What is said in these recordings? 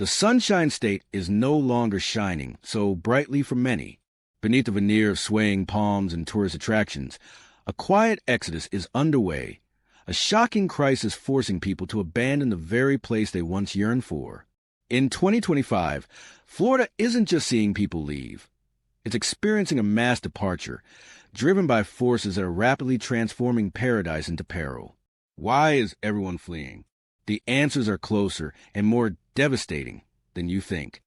The Sunshine State is no longer shining so brightly for many. Beneath a veneer of swaying palms and tourist attractions, a quiet exodus is underway, a shocking crisis forcing people to abandon the very place they once yearned for. In 2025, Florida isn't just seeing people leave. It's experiencing a mass departure, driven by forces that are rapidly transforming paradise into peril. Why is everyone fleeing? The answers are closer and more devastating than you think.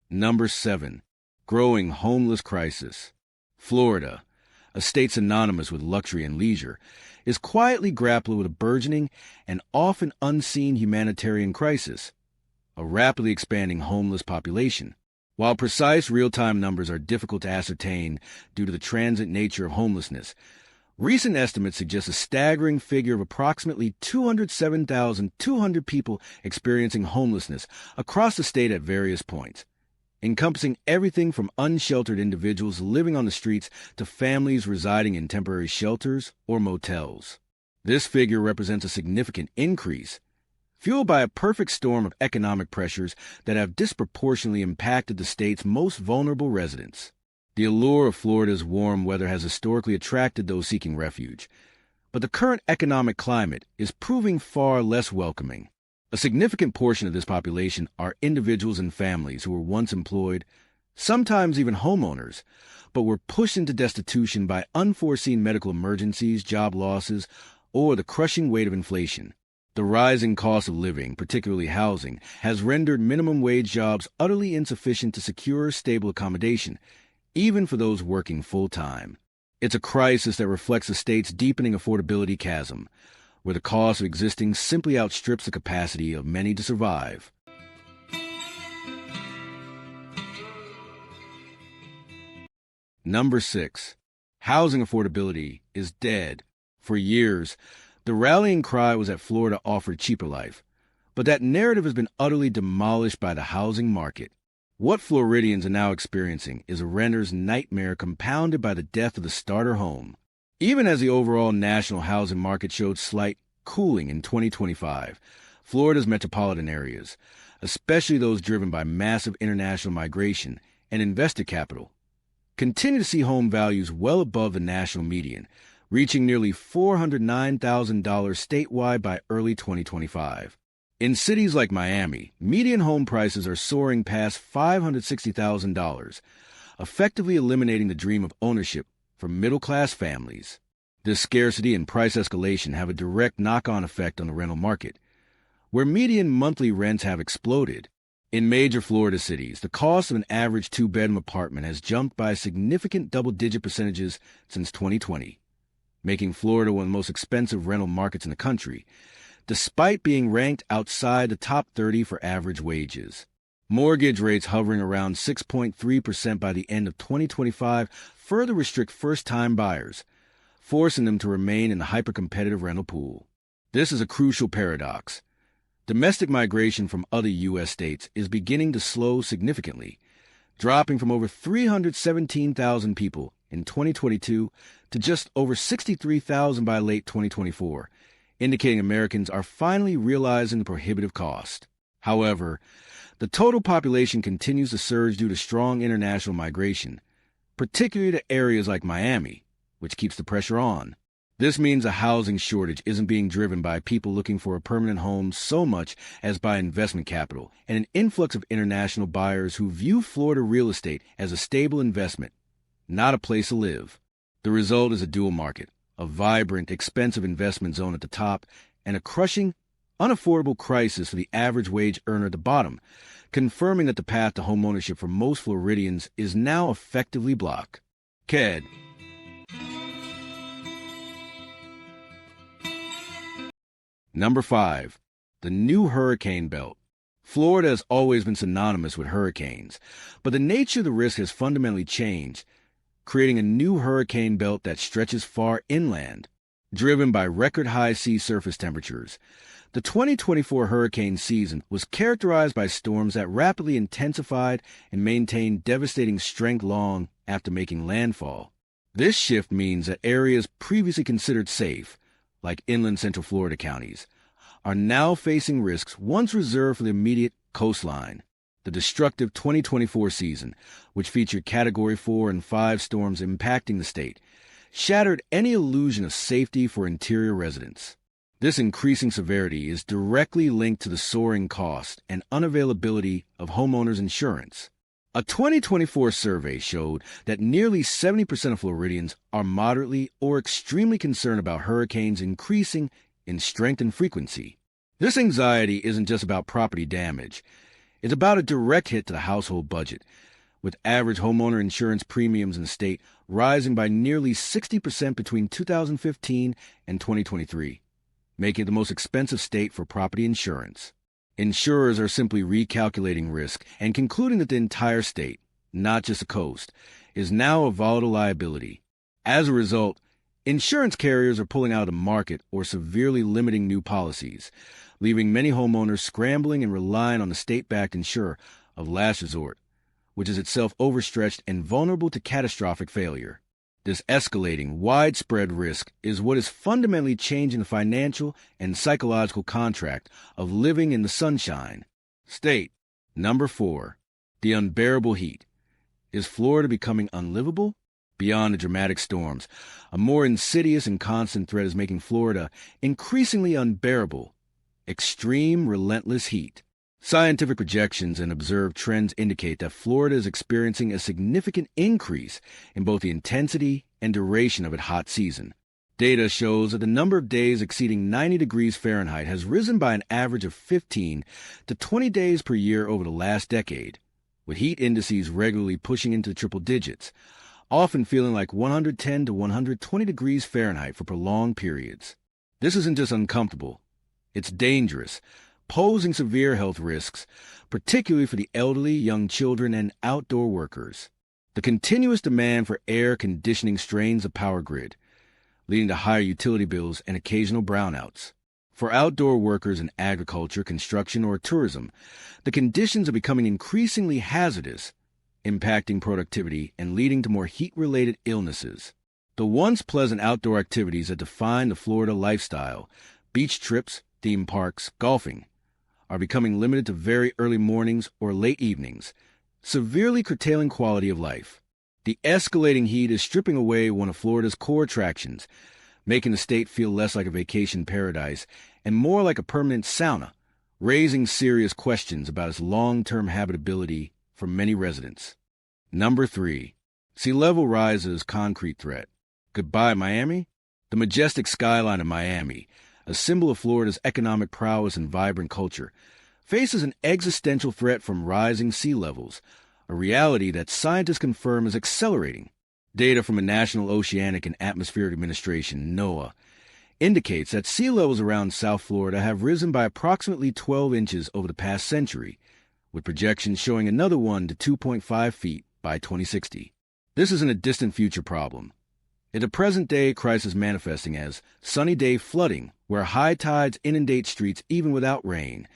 Number 7. Growing homeless crisis. Florida, a state synonymous with luxury and leisure, is quietly grappling with a burgeoning and often unseen humanitarian crisis, a rapidly expanding homeless population. While precise real-time numbers are difficult to ascertain due to the transient nature of homelessness, recent estimates suggest a staggering figure of approximately 207,200 people experiencing homelessness across the state at various points, encompassing everything from unsheltered individuals living on the streets to families residing in temporary shelters or motels. This figure represents a significant increase, fueled by a perfect storm of economic pressures that have disproportionately impacted the state's most vulnerable residents. The allure of Florida's warm weather has historically attracted those seeking refuge, but the current economic climate is proving far less welcoming. A significant portion of this population are individuals and families who were once employed, sometimes even homeowners, but were pushed into destitution by unforeseen medical emergencies, job losses, or the crushing weight of inflation. The rising cost of living, particularly housing, has rendered minimum wage jobs utterly insufficient to secure stable accommodation, even for those working full-time. It's a crisis that reflects the state's deepening affordability chasm, where the cost of existing simply outstrips the capacity of many to survive. Number 6. Housing affordability is dead. For years, the rallying cry was that Florida offered cheaper life, but that narrative has been utterly demolished by the housing market. What Floridians are now experiencing is a renter's nightmare compounded by the death of the starter home. Even as the overall national housing market showed slight cooling in 2025, Florida's metropolitan areas, especially those driven by massive international migration and investor capital, continue to see home values well above the national median, reaching nearly $409,000 statewide by early 2025. In cities like Miami, median home prices are soaring past $560,000, effectively eliminating the dream of ownership for middle-class families. This scarcity and price escalation have a direct knock-on effect on the rental market, where median monthly rents have exploded. In major Florida cities, the cost of an average two-bedroom apartment has jumped by significant double-digit percentages since 2020, making Florida one of the most expensive rental markets in the country, despite being ranked outside the top 30 for average wages. Mortgage rates hovering around 6.3% by the end of 2025 further restrict first-time buyers, forcing them to remain in the hyper-competitive rental pool. This is a crucial paradox. Domestic migration from other U.S. states is beginning to slow significantly, dropping from over 317,000 people in 2022 to just over 63,000 by late 2024, indicating Americans are finally realizing the prohibitive cost. However, the total population continues to surge due to strong international migration, particularly to areas like Miami, which keeps the pressure on. This means a housing shortage isn't being driven by people looking for a permanent home so much as by investment capital and an influx of international buyers who view Florida real estate as a stable investment, not a place to live. The result is a dual market, a vibrant, expensive investment zone at the top, and a crushing, unaffordable crisis for the average wage earner at the bottom, confirming that the path to homeownership for most Floridians is now effectively blocked. KED. Number 5. The new hurricane belt. Florida has always been synonymous with hurricanes, but the nature of the risk has fundamentally changed, creating a new hurricane belt that stretches far inland. Driven by record-high sea surface temperatures, the 2024 hurricane season was characterized by storms that rapidly intensified and maintained devastating strength long after making landfall. This shift means that areas previously considered safe, like inland Central Florida counties, are now facing risks once reserved for the immediate coastline. The destructive 2024 season, which featured Category 4 and 5 storms impacting the state, shattered any illusion of safety for interior residents. This increasing severity is directly linked to the soaring cost and unavailability of homeowners insurance. A 2024 survey showed that nearly 70% of Floridians are moderately or extremely concerned about hurricanes increasing in strength and frequency. This anxiety isn't just about property damage. It's about a direct hit to the household budget, with average homeowner insurance premiums in the state rising by nearly 60% between 2015 and 2023, making it the most expensive state for property insurance. Insurers are simply recalculating risk and concluding that the entire state, not just the coast, is now a volatile liability. As a result, insurance carriers are pulling out of the market or severely limiting new policies, leaving many homeowners scrambling and relying on the state-backed insurer of last resort, which is itself overstretched and vulnerable to catastrophic failure. This escalating, widespread risk is what is fundamentally changing the financial and psychological contract of living in the sunshine. State. Number 4. The unbearable heat. Is Florida becoming unlivable? Beyond the dramatic storms, a more insidious and constant threat is making Florida increasingly unbearable. Extreme, relentless heat. Scientific projections and observed trends indicate that Florida is experiencing a significant increase in both the intensity and duration of its hot season. Data shows that the number of days exceeding 90 degrees Fahrenheit has risen by an average of 15 to 20 days per year over the last decade, with heat indices regularly pushing into the triple digits, often feeling like 110 to 120 degrees Fahrenheit for prolonged periods. This isn't just uncomfortable. It's dangerous, posing severe health risks, particularly for the elderly, young children, and outdoor workers. The continuous demand for air conditioning strains the power grid, leading to higher utility bills and occasional brownouts. For outdoor workers in agriculture, construction, or tourism, the conditions are becoming increasingly hazardous, impacting productivity and leading to more heat-related illnesses. The once pleasant outdoor activities that define the Florida lifestyle, beach trips, theme parks, golfing, are becoming limited to very early mornings or late evenings, severely curtailing quality of life. The escalating heat is stripping away one of Florida's core attractions, making the state feel less like a vacation paradise and more like a permanent sauna, raising serious questions about its long-term habitability for many residents. Number 3. Sea level rises concrete threat. Goodbye, Miami? The majestic skyline of Miami, a symbol of Florida's economic prowess and vibrant culture, faces an existential threat from rising sea levels, a reality that scientists confirm is accelerating. Data from the National Oceanic and Atmospheric Administration, NOAA, indicates that sea levels around South Florida have risen by approximately 12 inches over the past century, with projections showing another 1 to 2.5 feet by 2060. This isn't a distant future problem. It's a present-day crisis manifesting as sunny day flooding, where high tides inundate streets even without rain,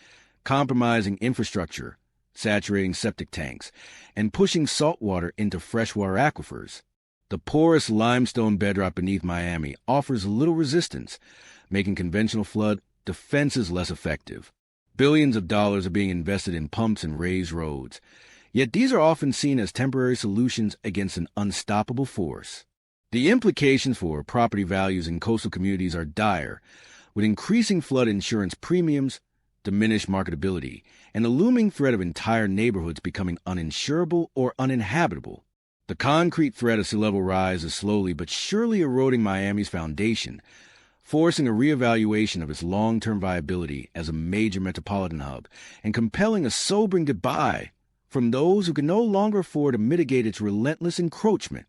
compromising infrastructure, saturating septic tanks, and pushing saltwater into freshwater aquifers. The porous limestone bedrock beneath Miami offers little resistance, making conventional flood defenses less effective. Billions of dollars are being invested in pumps and raised roads, yet these are often seen as temporary solutions against an unstoppable force. The implications for property values in coastal communities are dire, with increasing flood insurance premiums, diminished marketability, and the looming threat of entire neighborhoods becoming uninsurable or uninhabitable. The concrete threat of sea level rise is slowly but surely eroding Miami's foundation, forcing a reevaluation of its long-term viability as a major metropolitan hub and compelling a sobering goodbye from those who can no longer afford to mitigate its relentless encroachment.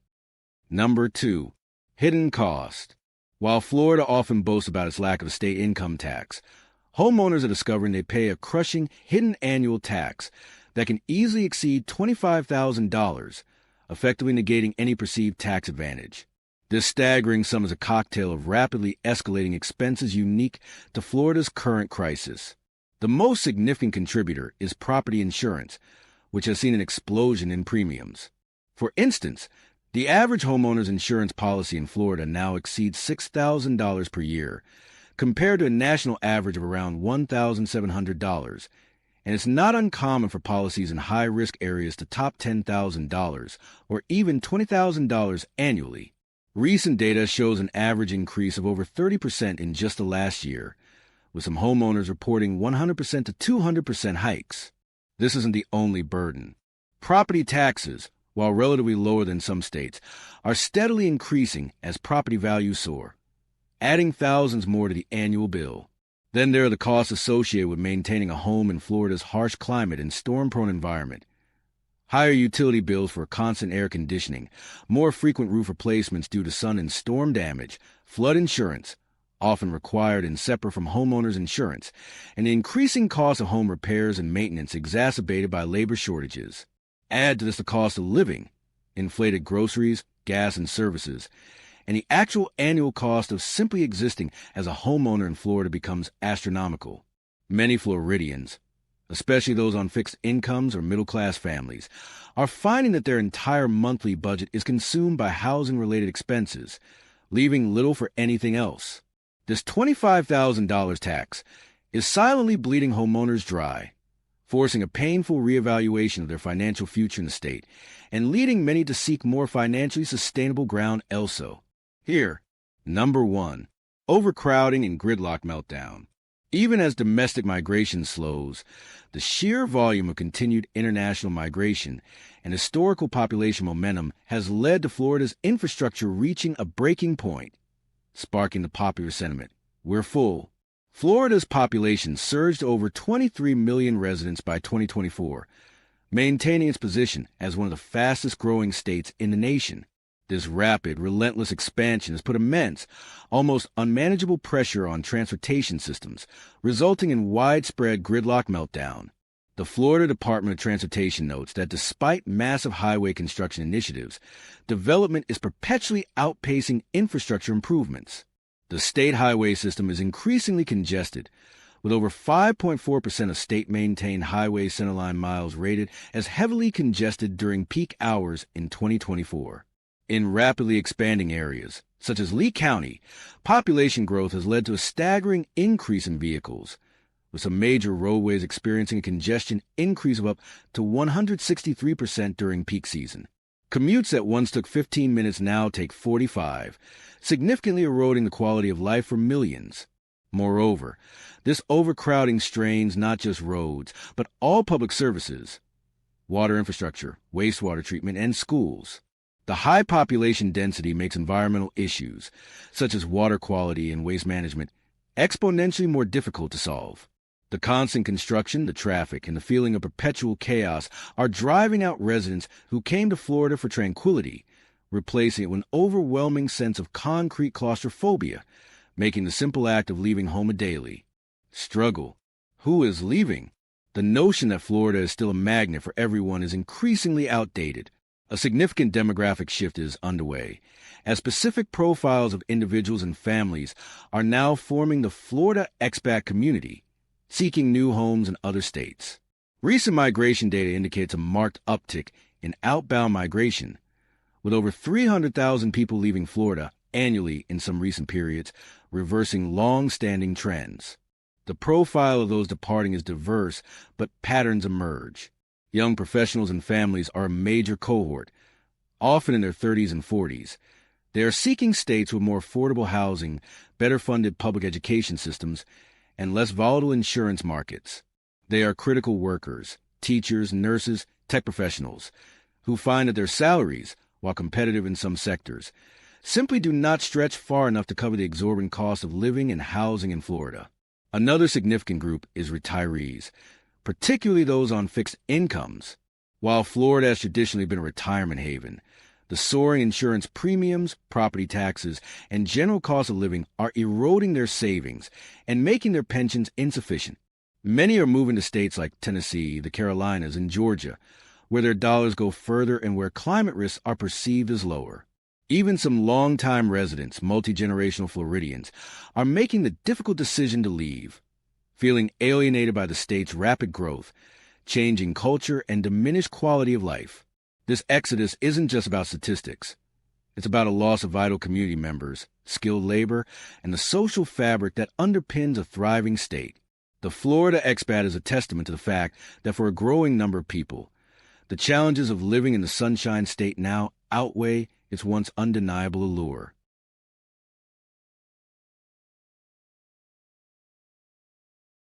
Number 2. Hidden cost. While Florida often boasts about its lack of a state income tax, homeowners are discovering they pay a crushing hidden annual tax that can easily exceed $25,000, effectively negating any perceived tax advantage. This staggering sum is a cocktail of rapidly escalating expenses unique to Florida's current crisis. The most significant contributor is property insurance, which has seen an explosion in premiums. For instance, the average homeowner's insurance policy in Florida now exceeds $6,000 per year, compared to a national average of around $1,700, and it's not uncommon for policies in high-risk areas to top $10,000 or even $20,000 annually. Recent data shows an average increase of over 30% in just the last year, with some homeowners reporting 100% to 200% hikes. This isn't the only burden. Property taxes, while relatively lower than some states, are steadily increasing as property values soar, adding thousands more to the annual bill. Then there are the costs associated with maintaining a home in Florida's harsh climate and storm-prone environment. Higher utility bills for constant air conditioning, more frequent roof replacements due to sun and storm damage, flood insurance, often required and separate from homeowners' insurance, and the increasing cost of home repairs and maintenance exacerbated by labor shortages. Add to this the cost of living, inflated groceries, gas, and services, and the actual annual cost of simply existing as a homeowner in Florida becomes astronomical. Many Floridians, especially those on fixed incomes or middle-class families, are finding that their entire monthly budget is consumed by housing-related expenses, leaving little for anything else. This $25,000 tax is silently bleeding homeowners dry, forcing a painful reevaluation of their financial future in the state and leading many to seek more financially sustainable ground elsewhere. Here, number 1, overcrowding and gridlock meltdown. Even as domestic migration slows, the sheer volume of continued international migration and historical population momentum has led to Florida's infrastructure reaching a breaking point, sparking the popular sentiment, "We're full." Florida's population surged to over 23 million residents by 2024, maintaining its position as one of the fastest-growing states in the nation. This rapid, relentless expansion has put immense, almost unmanageable pressure on transportation systems, resulting in widespread gridlock meltdown. The Florida Department of Transportation notes that despite massive highway construction initiatives, development is perpetually outpacing infrastructure improvements. The state highway system is increasingly congested, with over 5.4% of state-maintained highway centerline miles rated as heavily congested during peak hours in 2024. In rapidly expanding areas, such as Lee County, population growth has led to a staggering increase in vehicles, with some major roadways experiencing a congestion increase of up to 163% during peak season. Commutes that once took 15 minutes now take 45, significantly eroding the quality of life for millions. Moreover, this overcrowding strains not just roads, but all public services, water infrastructure, wastewater treatment, and schools. The high population density makes environmental issues, such as water quality and waste management, exponentially more difficult to solve. The constant construction, the traffic, and the feeling of perpetual chaos are driving out residents who came to Florida for tranquility, replacing it with an overwhelming sense of concrete claustrophobia, making the simple act of leaving home a daily struggle. Who is leaving? The notion that Florida is still a magnet for everyone is increasingly outdated. A significant demographic shift is underway, as specific profiles of individuals and families are now forming the Florida expat community, seeking new homes in other states. Recent migration data indicates a marked uptick in outbound migration, with over 300,000 people leaving Florida annually in some recent periods, reversing long-standing trends. The profile of those departing is diverse, but patterns emerge. Young professionals and families are a major cohort, often in their 30s and 40s. They are seeking states with more affordable housing, better-funded public education systems, and less volatile insurance markets. They are critical workers, teachers, nurses, tech professionals, who find that their salaries, while competitive in some sectors, simply do not stretch far enough to cover the exorbitant cost of living and housing in Florida. Another significant group is retirees, particularly those on fixed incomes. While Florida has traditionally been a retirement haven, the soaring insurance premiums, property taxes, and general cost of living are eroding their savings and making their pensions insufficient. Many are moving to states like Tennessee, the Carolinas, and Georgia, where their dollars go further and where climate risks are perceived as lower. Even some longtime residents, multi-generational Floridians, are making the difficult decision to leave, feeling alienated by the state's rapid growth, changing culture, and diminished quality of life. This exodus isn't just about statistics. It's about a loss of vital community members, skilled labor, and the social fabric that underpins a thriving state. The Florida expat is a testament to the fact that for a growing number of people, the challenges of living in the Sunshine State now outweigh its once undeniable allure.